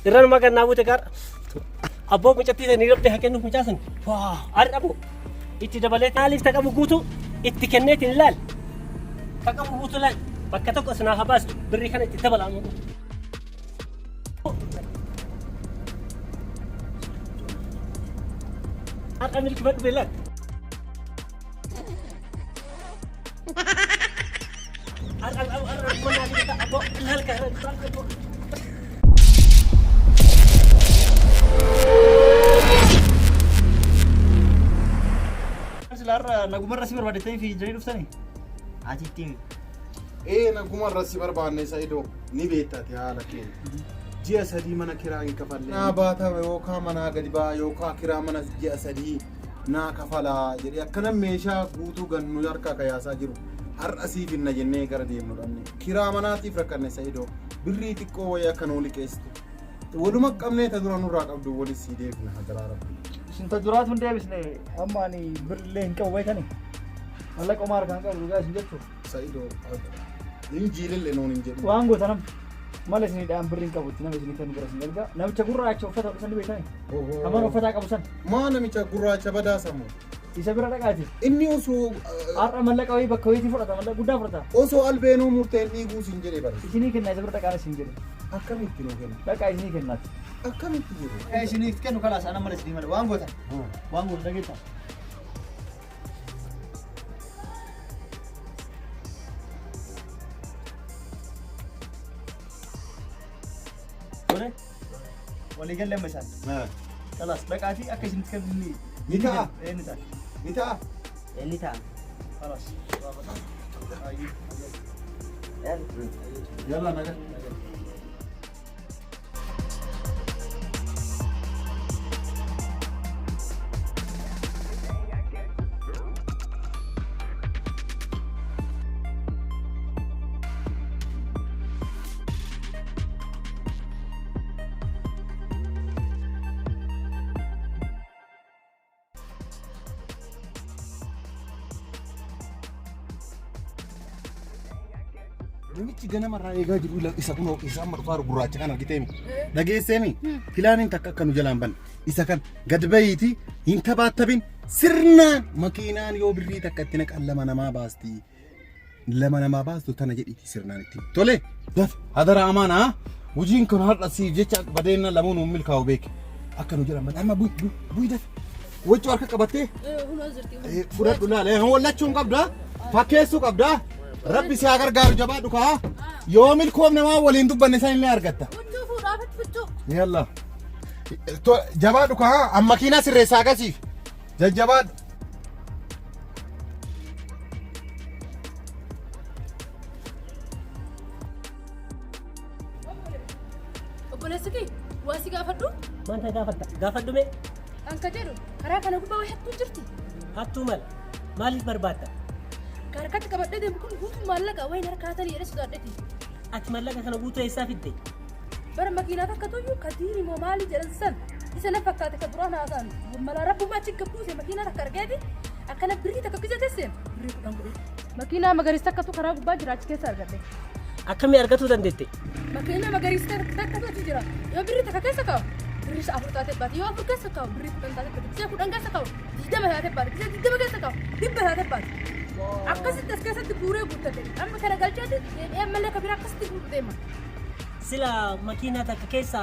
irraan magan naawute kar abbo mucatti ni rabbi hakennu mucasan waa arqabu itti dabalee maaliif taqabu guutu itti kenneetiin ilaal taqabu guutu laal bakka tokko asnaa habaas birrii kana itti dabalaamu arqamil kibad bilal arqam mana kita abbo ilal ka Selarra nagumar rasi berbadetnya fi jadi duftan nih. Aciting. Nagumar rasi berbahannya saya itu ni beta tiada lagi. Jia sadi mana kira ini kafalle. Na bata yoka mana gadiba yoka kira mana jia sadi na kafala. Jadi akan mesha gutu gan nujar kaya sajiru. Har asif inna jenne gardi mudanne. Kira mana tifrakannya saya itu. Beri tiko ya kanoli kestu. Walau makamnya tadura nurak abdu wali sidef nah terarap. Sinta durat pun dia bisne. Amma ni berleh kau baik kan ni. Allah Omar kan kau juga sejak tu. Saya itu. Ini jilil lenon ini. Wang gua tanam. Malas ni dah berleh kau buat. Nama sini kan beras ni juga. Nama cakur aja ufat apa sandi baik kan. Nama ufat apa busan. Mana mi cakur aja pada samu. Isa berada kaji. Ini usu. Arra malah kau iba kau itu furata malah budak furata. Usu albeno murte ini gu sinjere baru. Sini kena isa berada kau sinjere. Akam itu logen. Dah kau sini kena. Akam itu logen. Sini kan kalau sana malas sini malah wang gua tak. Wang gua lagi tak. Boleh? Boleh kan lembasan. Nah. Kalau baik hati akan sini kan ini. Nita. Nita. Nita. Nita Kalau. Ayo. Yalla naga. Namichi ganama irraa eegaa jiru isa kun isa amma dhufaa gurraacha kana argiteemi. Dhageesseemi filaaniin takka akka nu jalaan banne isa kan gad bayiiti hin tabaattabin sirnaan makiinaan yoo birrii takka itti naqan lama namaa baasti. Lama namaa baastu tana jedhiiti sirnaan itti. Tole daf hadara amaana hojiin kun har'a siif jecha badeenna lamuun hin milkaa'u beeke. Akka nu jalaan banne amma bu'i daf. Wajju harka qabattee. Fudhadhu laale wallachuun qabdaa fakkeessuu qabdaa. Rabbi si agar garu jabaa dhukaa yoo milkoomne maa waliin dubbanne san illee argatta. Yalla. Jabaa dhukaa amma makiinaa sirreessaa agasiif jajjabaa. Obboleessi kee waa si gaafadhu? Maanta gaafadhu mee? Anka jedhu karaa kana gubbaa waa hattuu jirti. Hattuu maaliif barbaadda? Harkatti qabadhee deemu kun guutuu maallaqa wayin harkaatanii jedhee sodaadheeti. Ati maallaqa kana guutuu eessaa fidde? Bara makiinaa takka tooyyuu kadiiri moo maali jedhan san isa na fakkaate ka duraan haasaan malaa rabbummaa achi gabbuuse makiinaa takka argeeti akkana birrii takka kisa teesseen birrii 10 godhe. Makiinaa magariisa takkatu karaa gubbaa jira achi keessa argadhe. Akkamii argatuu dandeette? Makiinaa magariisa takkatu achi jira yoo birrii takka keessa kaa'u birrii 4 taatee baate yoo 4 keessa kaa'u birrii 10 taatee baate kisee 10 keessa kaa'u 20 taatee baate kisee 20 keessa kaa'u 100 taatee baate. Akkasitti as keessatti guuree guuttate amma kana galchaati deebi'ee malee kabira akkasitti guutu deema. Sila makiinaa takka keessa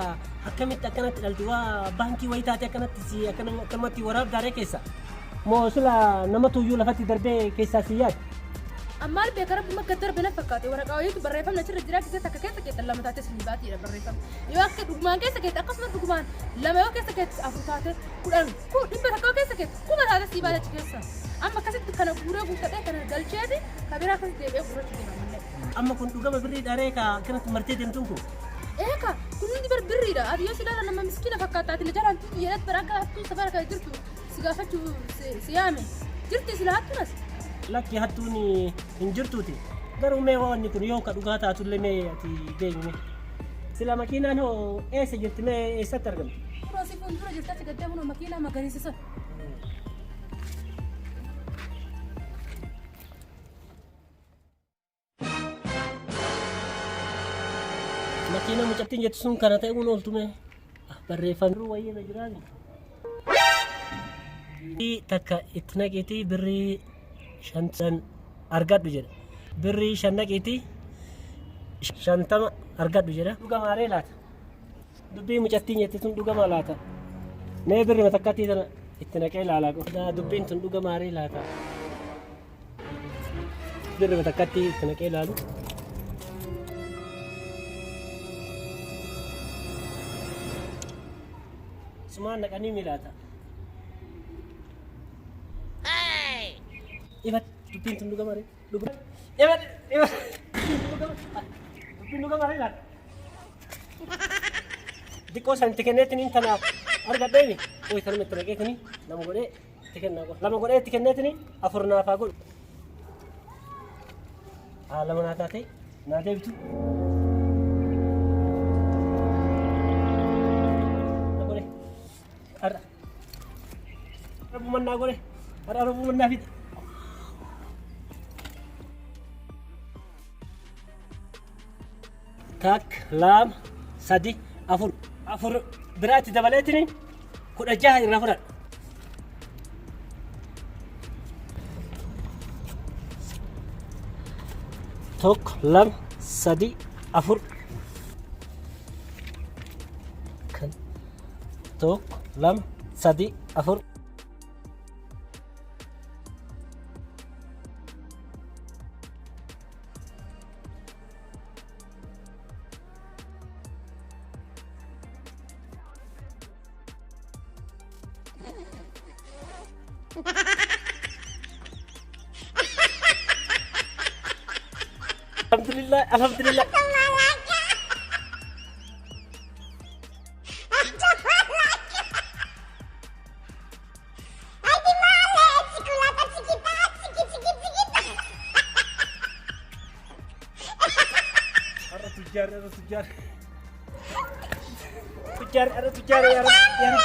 akkamitti akkanatti dhalti waa baankii wayii taate akkanumatti waraabdaaree keessa moo sila nama tuyyuu lafatti darbee keessaa si yaadu? Ammaal beeka rabbi makka darbe na fakkaate waraqaa wayiitu barreeffamni achirra jira kisee takka keessa keessa lama taate sinii baatiidha barreeffama. Yoo akka dhugumaan keessa keessa akkasumas dhugumaan lama yoo keessa keessa 4 taate 10 dhibba takka keessa keessa 1000 taate sii baate achi keessa. Amma akkasitti kana guuree guuttadhee kana galcheeti kabiraa akkasitti deebi'ee gurrachu deema mallee. Amma kun dhugama birrii dharee ka akkanatti martee deemtuun kun? Eeka kun hundi birriidha. Ati yoo silaala nama miskiina fakkaataati na jalaan tuuti jedhatti bara akka hattuu safara kan jirtu si gaafachuu si yaame jirti sila hattuunas. Lakki hattuun hin jirtuuti. Garuu mee waan kun yoo ka dhugaa taatullee mee ati deemime. Sila makiinaan hoo eessa jirti mee eessatti argamti? Roosii fuuldura jirtatti gaddeemuun makiinaa magariisisa. Makiinaa mucattiin jettu sun kana ta'uun ooltume. barreeffamni wayii irra jiraani. Takka itti naqiitii birrii 5 argadhu jedha. Birrii 5 naqiitii 50 argadhu jedha. Dhugamaaree laata? Dubbii mucattii nyetti tun dhugamaa laata? Mee birri matakkattii sana itti naqee ilaalaa qofa. Dubbiin tun dhugamaarii laata? Birri matakkattii itti naqee ilaalu. Sumaan naqanii milaata. Ibat dubbiin tun dhugamaarii. Ibat dubbiin dhugamaarii laata? Dikkoo san itti kenneetiniin tanaaf argadheeni. Oyi tanuma itti naqeetini lama godhee itti kennaa qofa. Lama godhee itti kenneetini afur naaf haa godhu. Lama naa taatee naa deebitu. Na godhe. Arra. Arbumannaa godhe. Arra arbumannaa fida. Tak, lama, sadi, afur. Afur biraatti dabaleetini 16 irraa fudhadha. Tokko, lama, sadi, afur. Tokko, lama, sadi, afur. Alhamdulillah, alhamdulillah. Tujar ya Rab, ya Rab.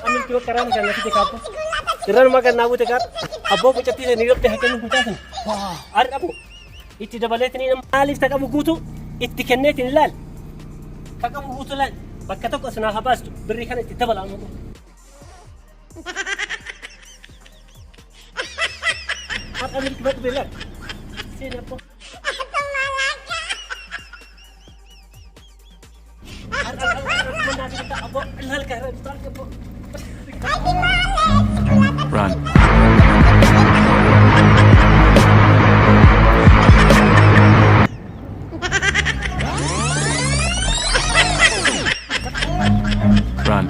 Amin kilo karam kan lagi cekap. Kiran makan nabu tekar. Abo pucati ni rap teh kan pucasan. Wah, ada abu. Itti dabalet ni alif tak abu gutu. Itti kennet ni lal. Tak abu gutu lal. Bakka tokko sana habas beri kan itti dabal amu. At amin kibat belak. Sini apa? Run. Run.